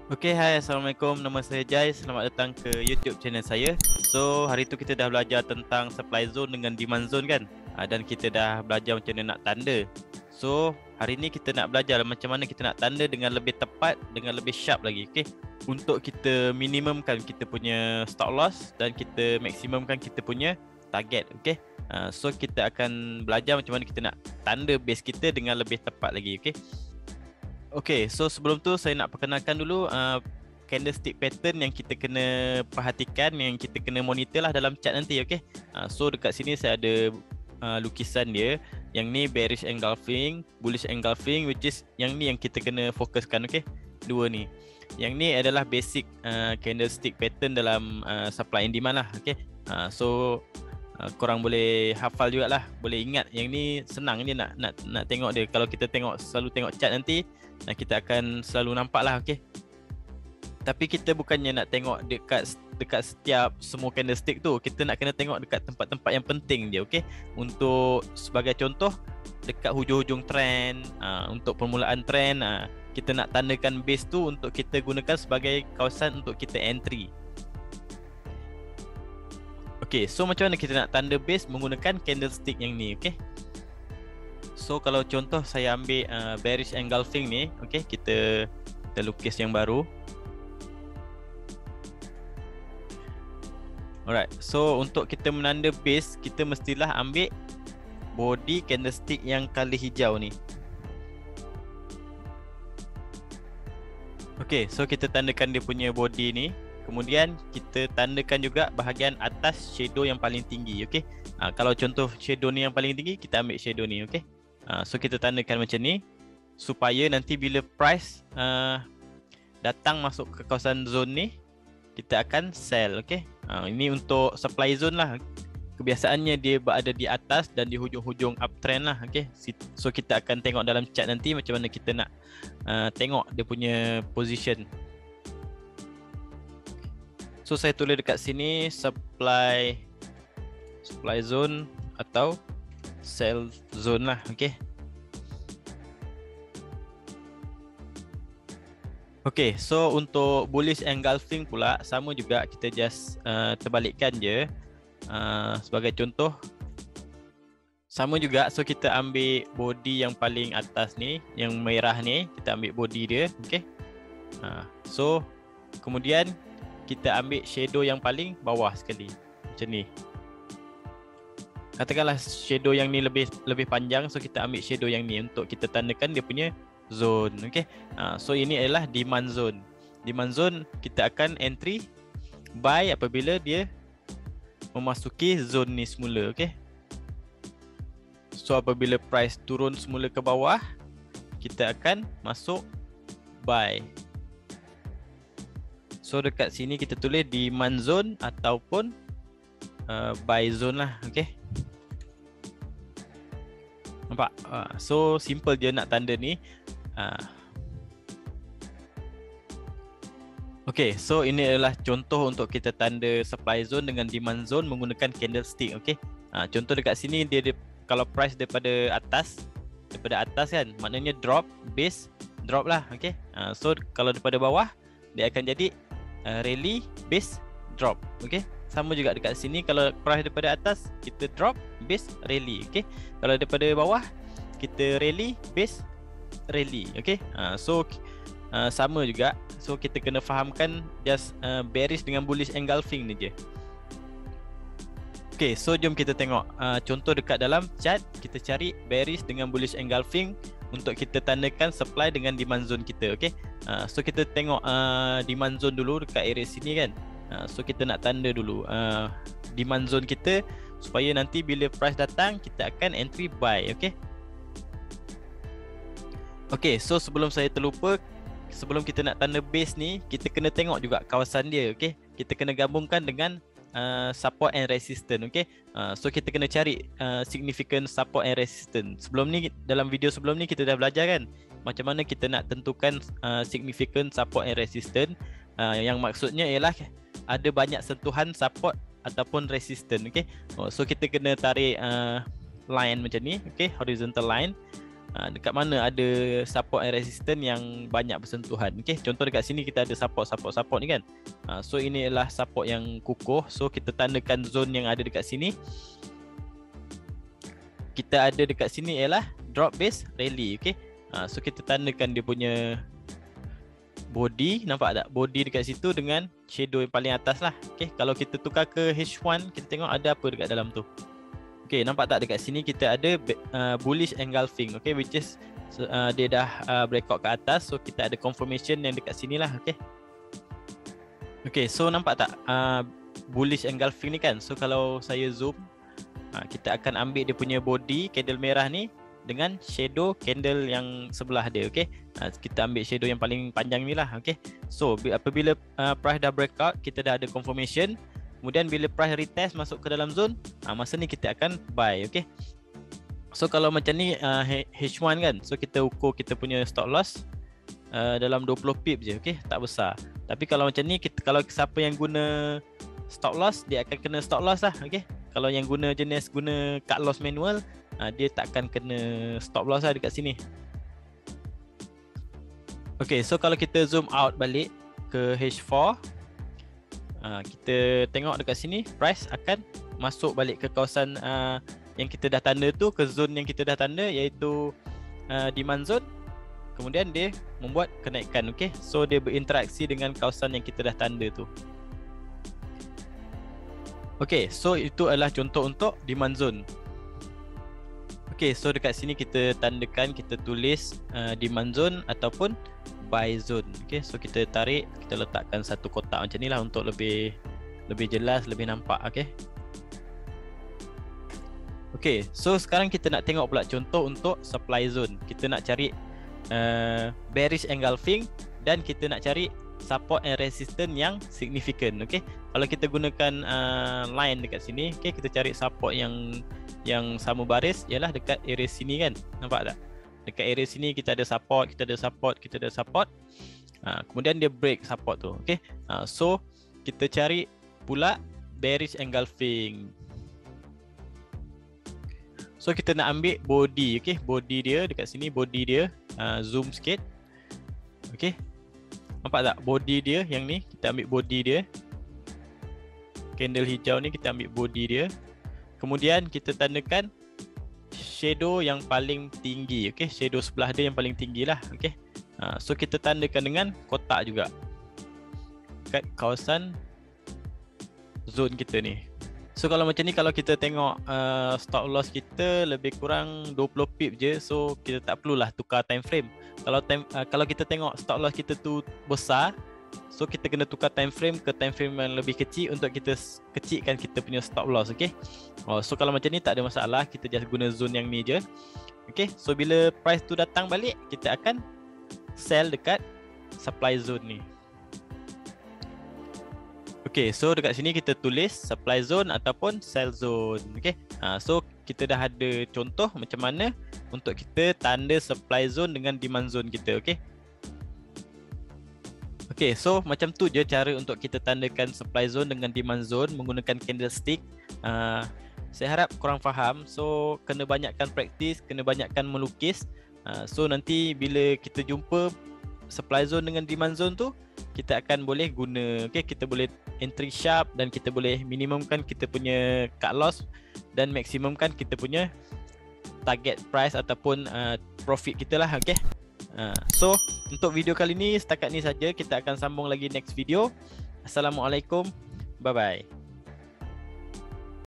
Okay, hai, Assalamualaikum. Nama saya Jai. Selamat datang ke YouTube channel saya. So, hari tu kita dah belajar tentang supply zone dengan demand zone kan? Dan kita dah belajar macam mana nak tanda. So, hari ni kita nak belajar macam mana kita nak tanda dengan lebih tepat, dengan lebih sharp lagi. Okay? Untuk kita minimumkan kita punya stop loss dan kita maksimumkan kita punya target. Okay? So, kita akan belajar macam mana kita nak tanda base kita dengan lebih tepat lagi. Okay? Okay, so sebelum tu saya nak perkenalkan dulu candlestick pattern yang kita kena perhatikan, yang kita kena monitor lah dalam chart nanti, okay? So dekat sini saya ada lukisan dia. Yang ni bearish engulfing, bullish engulfing, which is yang ni yang kita kena fokuskan, okay? Dua ni. Yang ni adalah basic candlestick pattern dalam supply and demand lah, okay? So korang boleh hafal jugalah, boleh ingat. Yang ni senang je nak tengok dia. Kalau kita selalu tengok chart nanti, kita akan selalu nampak lah, okay? Tapi kita bukannya nak tengok dekat setiap semua candlestick tu. Kita nak kena tengok dekat tempat-tempat yang penting je, okay? Untuk sebagai contoh, dekat hujung-hujung trend, untuk permulaan trend, kita nak tandakan base tu untuk kita gunakan sebagai kawasan untuk kita entry. Okay, so macam mana kita nak tanda base menggunakan candlestick yang ni, okay? So kalau contoh saya ambil bearish engulfing ni, okay, kita lukis yang baru. Alright, so untuk kita menanda base, kita mestilah ambil body candlestick yang color hijau ni. Okay, so kita tandakan dia punya body ni. Kemudian kita tandakan juga bahagian atas shadow yang paling tinggi, okay? Kalau contoh shadow ni yang paling tinggi, kita ambil shadow ni, okay? So kita tandakan macam ni supaya nanti bila price datang masuk ke kawasan zone ni, kita akan sell, okay? Ini untuk supply zone lah. Kebiasaannya dia berada di atas dan di hujung-hujung uptrend lah, okay? So kita akan tengok dalam chart nanti macam mana kita nak tengok dia punya position. So saya tulis dekat sini supply zone atau sell zone lah, okay? Okay, so untuk bullish engulfing pula sama juga, kita just terbalikkan je. Sebagai contoh, sama juga, so kita ambil body yang paling atas ni, yang merah ni, kita ambil body dia, okay? So kemudian kita ambil shadow yang paling bawah sekali, macam ni. Katakanlah shadow yang ni lebih panjang, so kita ambil shadow yang ni untuk kita tandakan dia punya zone, okay? So ini adalah demand zone. Demand zone kita akan entry buy apabila dia memasuki zone ni semula, okay? So apabila price turun semula ke bawah, kita akan masuk buy. So dekat sini kita tulis demand zone ataupun buy zone lah, okay? Nampak? So simple je nak tanda ni. Okay, so ini adalah contoh untuk kita tanda supply zone dengan demand zone menggunakan candlestick, okay? Contoh dekat sini dia kalau price daripada atas kan, maknanya drop, base drop lah, okay? So kalau daripada bawah, dia akan jadi rally, base drop, okay? Sama juga dekat sini, kalau price daripada atas, kita drop, base rally, okay? Kalau daripada bawah, kita rally, base rally, okay? So sama juga. So kita kena fahamkan just bearish dengan bullish engulfing ni je. Okay, so jom kita tengok contoh dekat dalam chart. Kita cari bearish dengan bullish engulfing untuk kita tandakan supply dengan demand zone kita, okay? So kita tengok demand zone dulu dekat area sini kan. So kita nak tanda dulu demand zone kita supaya nanti bila price datang kita akan entry buy, okay? Okay, so sebelum saya terlupa, sebelum kita nak tanda base ni, kita kena tengok juga kawasan dia, okay? Kita kena gabungkan dengan support and resistance, okay? So kita kena cari significant support and resistance. Sebelum ni, dalam video sebelum ni kita dah belajar kan macam mana kita nak tentukan significant support and resistance. Yang maksudnya ialah ada banyak sentuhan support ataupun resistance, okay? So kita kena tarik line macam ni, okay? Horizontal line. dekat mana ada support and resistance yang banyak bersentuhan. Okey, contoh dekat sini kita ada support ni kan. So ini adalah support yang kukuh. So kita tandakan zone yang ada dekat sini. Kita ada dekat sini ialah drop base rally. Okey. So kita tandakan dia punya body, nampak tak? Body dekat situ dengan shadow yang paling atas lah. Okey, kalau kita tukar ke H1, kita tengok ada apa dekat dalam tu. Okey, nampak tak dekat sini kita ada bullish engulfing. Okey, which is dia dah breakout ke atas. So kita ada confirmation yang dekat sini lah. Okey. Okey, so nampak tak bullish engulfing ni kan. So kalau saya zoom, kita akan ambil dia punya body candle merah ni dengan shadow candle yang sebelah dia. Okey, kita ambil shadow yang paling panjang ni lah. Okey, so apabila price dah breakout, kita dah ada confirmation. Kemudian bila price retest masuk ke dalam zone, masa ni kita akan buy. Okey, so kalau macam ni H1 kan, so kita ukur kita punya stop loss dalam 20 pip je. Okey, tak besar. Tapi kalau macam ni, kalau siapa yang guna stop loss, dia akan kena stop loss lah. Okey, kalau yang guna cut loss manual, dia tak akan kena stop loss lah dekat sini. Okey, so kalau kita zoom out balik ke H4, kita tengok dekat sini price akan masuk balik ke kawasan yang kita dah tanda tu, ke zone yang kita dah tanda, iaitu demand zone. Kemudian dia membuat kenaikan. Okey, so dia berinteraksi dengan kawasan yang kita dah tanda tu. Okey, so itu adalah contoh untuk demand zone. Okey, so dekat sini kita tandakan, kita tulis demand zone ataupun buy zone. Okey, so kita tarik, kita letakkan satu kotak macam ni lah untuk lebih jelas, lebih nampak. Okey. Okey, so sekarang kita nak tengok pula contoh untuk supply zone. Kita nak cari bearish engulfing dan kita nak cari support and resistance yang significant. Okey, kalau kita gunakan line dekat sini, okey, kita cari support yang sama baris ialah dekat area sini kan. Nampak tak? Dekat area sini kita ada support, kita ada support. Kemudian dia break support tu. Okey. So kita cari pula bearish engulfing. So kita nak ambil body. Okey, body dia dekat sini, body dia. Zoom sikit. Okey. Nampak tak body dia yang ni? Kita ambil body dia. Candle hijau ni kita ambil body dia. Kemudian kita tandakan shadow yang paling tinggi. Okey, shadow sebelah dia yang paling tinggi lah. Okey. So kita tandakan dengan kotak juga kat kawasan zone kita ni. So kalau macam ni, kalau kita tengok stop loss kita lebih kurang 20 pip je. So kita tak perlulah tukar time frame. Kalau kita tengok stop loss kita tu besar, so kita kena tukar time frame ke time frame yang lebih kecil untuk kita kecilkan kita punya stop loss. Okey. So kalau macam ni tak ada masalah, kita just guna zone yang ni je. Okey, so bila price tu datang balik, kita akan sell dekat supply zone ni. Okey, so dekat sini kita tulis supply zone ataupun sell zone. Okey. So kita dah ada contoh macam mana untuk kita tanda supply zone dengan demand zone kita. Okey. Okey, so macam tu je cara untuk kita tandakan supply zone dengan demand zone menggunakan candlestick. Saya harap korang faham. So kena banyakkan praktis, kena banyakkan melukis. So nanti bila kita jumpa supply zone dengan demand zone tu, kita akan boleh guna. Okey, kita boleh entry sharp dan kita boleh minimumkan kita punya cut loss dan maksimumkan kita punya target price ataupun profit kita lah. Okey. So untuk video kali ni setakat ni saja. Kita akan sambung lagi next video. Assalamualaikum. Bye bye.